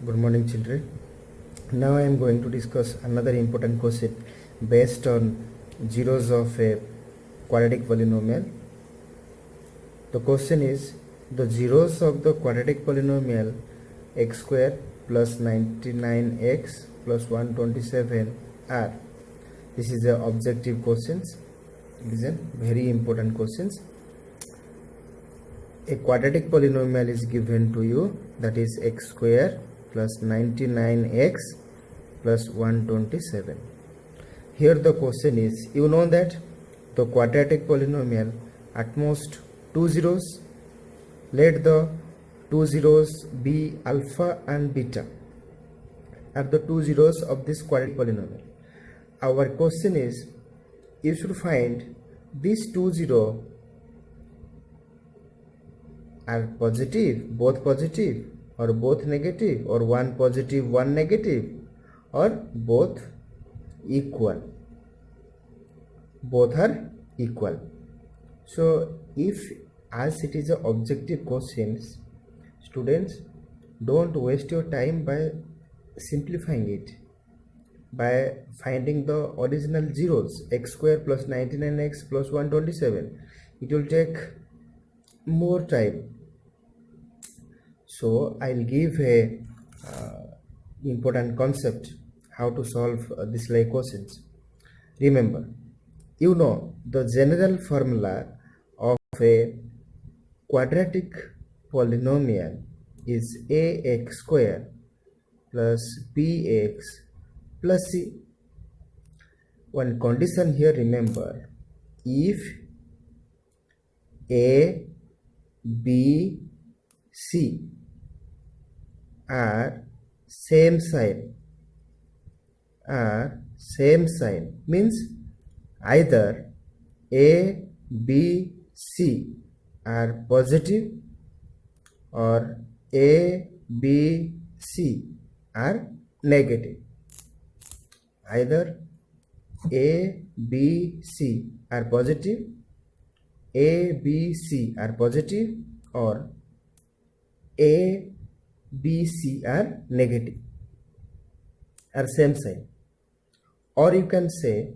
Good morning, children. Now I am going to discuss another important question based on zeros of a quadratic polynomial. The question is the zeros of the quadratic polynomial x square plus 99x plus 127 are. This is the objective questions. It is a very important questions. A quadratic polynomial is given to you, that is x square plus 99x plus 127. Here the question is, you know that the quadratic polynomial at most two zeros. Let the two zeros be alpha and beta are the two zeros of this quadratic polynomial. Our question is, you should find these two zeros are positive, both positive, or both negative, or one positive, one negative, or both equal. Both are equal. So if as it is a objective questions, students, don't waste your time by simplifying it, by finding the original zeros, x square plus 99x plus 127. It will take more time. So I'll give a important concept how to solve this like questions. Remember, you know the general formula of a quadratic polynomial is ax square plus bx plus c. One condition here, remember, if a, b, c are same sign means either a, b, c are positive or a, b, c are negative. Either a, b, c are positive, a, b, c are positive, or a, b, c are negative, are same sign. Or you can say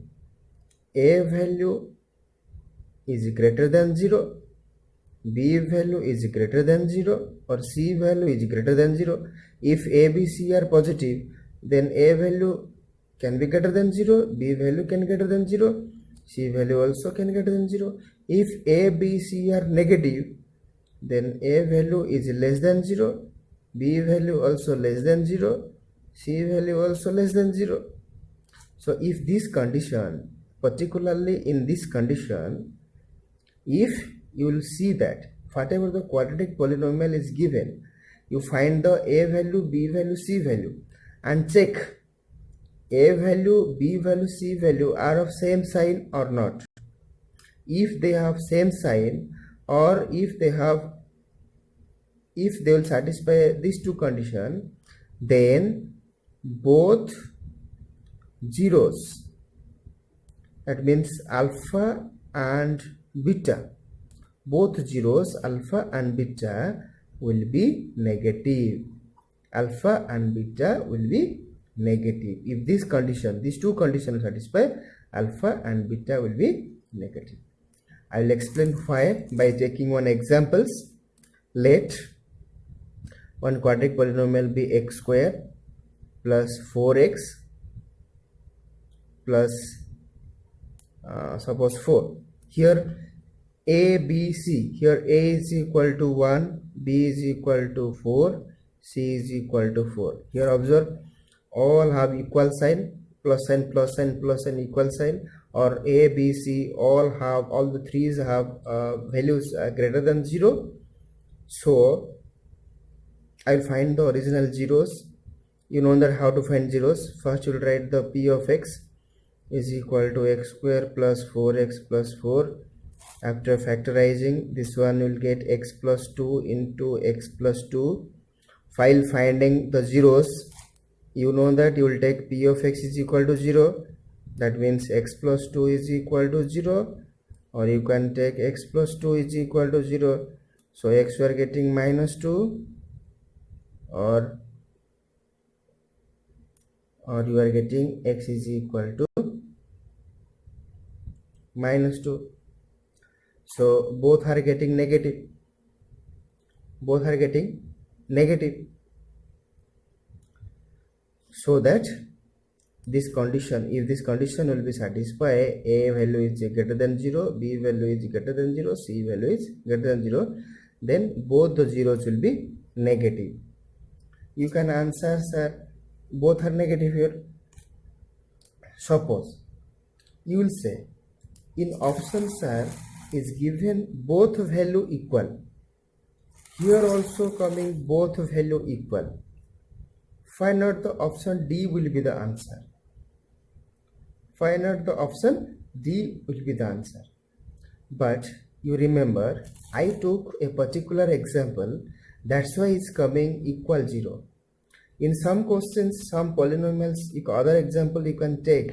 a value is greater than 0, b value is greater than 0, or c value is greater than 0. If a, b, c are positive, then a value can be greater than 0, b value can greater than 0, c value also can greater than 0. If a, b, c are negative, then a value is less than 0, b value also less than 0, c value also less than 0. So if this condition, particularly in this condition, if you will see that whatever the quadratic polynomial is given, you find the a value, b value, c value and check a value, b value, c value are of same sign or not. If they have same sign, or if they will satisfy these two conditions, then both zeros, that means alpha and beta, both zeros alpha and beta will be negative. Alpha and beta will be negative. If this condition, these two conditions satisfy, alpha and beta will be negative. I will explain why by taking one examples. Let one quadratic polynomial be x square plus 4x plus suppose 4. Here a, b, c, here a is equal to 1, b is equal to 4, c is equal to 4. Here observe, all have equal sign, plus sign, plus sign, plus sign, equal sign, or a, b, c all the threes have values greater than 0. So I'll find the original zeros. You know that how to find zeros. First you will write the p of x is equal to x square plus 4x plus 4. After factorizing, this one will get x plus 2 into x plus 2. While finding the zeros, you know that you will take p of x is equal to 0. That means x plus 2 is equal to 0. Or you can take x plus 2 is equal to 0. So x we are getting minus 2, or or you are getting x is equal to -2. So both are getting negative. Both are getting negative. So that this condition, if this condition will be satisfied, a value is greater than 0, b value is greater than 0, c value is greater than 0, then both the zeros will be negative. You can answer, sir, both are negative here. Suppose you will say in option, sir, is given both value equal. Here also coming both value equal. Find out the option D will be the answer. Find out the option D will be the answer. But you remember, I took a particular example, that's why it's coming equal 0. In some questions, some polynomials, other example you can take.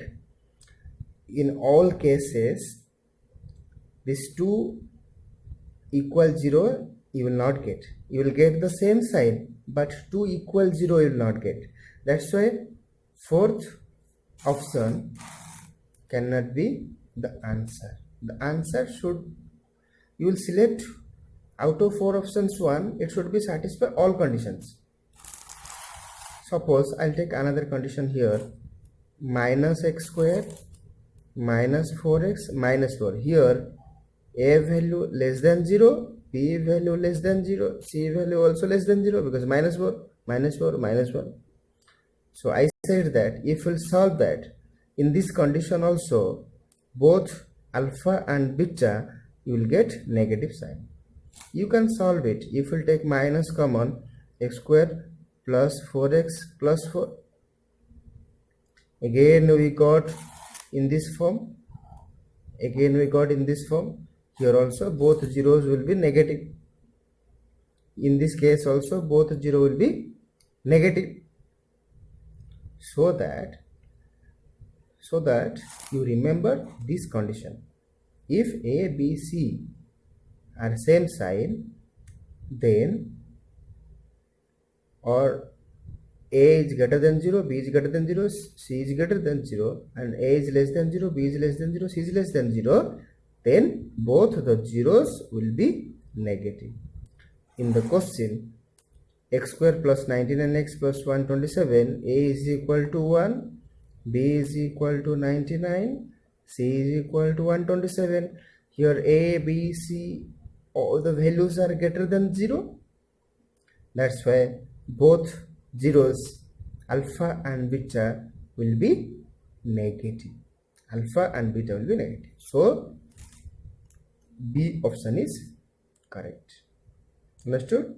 In all cases, this 2 equal 0 you will not get. You will get the same sign, but 2 equal 0 you will not get. That's why fourth option cannot be the answer. The answer should, you will select out of 4 options 1, it should be satisfy all conditions. Suppose I'll take another condition here, minus x square minus 4x minus 4. Here a value less than 0, b value less than 0, c value also less than 0, because minus 4, minus 4, minus 1. So I said that if we'll solve that, in this condition also, both alpha and beta, you will get negative sign. You can solve it. If we'll take minus common, x square plus 4x plus 4. Again we got in this form. Again we got in this form. Here also both zeros will be negative. In this case also both zero will be negative. So that you remember this condition. If A, B, C are same sign, then or A is greater than 0, B is greater than 0, C is greater than 0, and A is less than 0, B is less than 0, C is less than 0, then both the zeros will be negative. In the question, x square plus 19x plus 127, A is equal to 1, B is equal to 99, C is equal to 127. Here A, B, C, all the values are greater than 0. That's why both zeros, alpha and beta, will be negative. Alpha and beta will be negative. So B option is correct. Understood?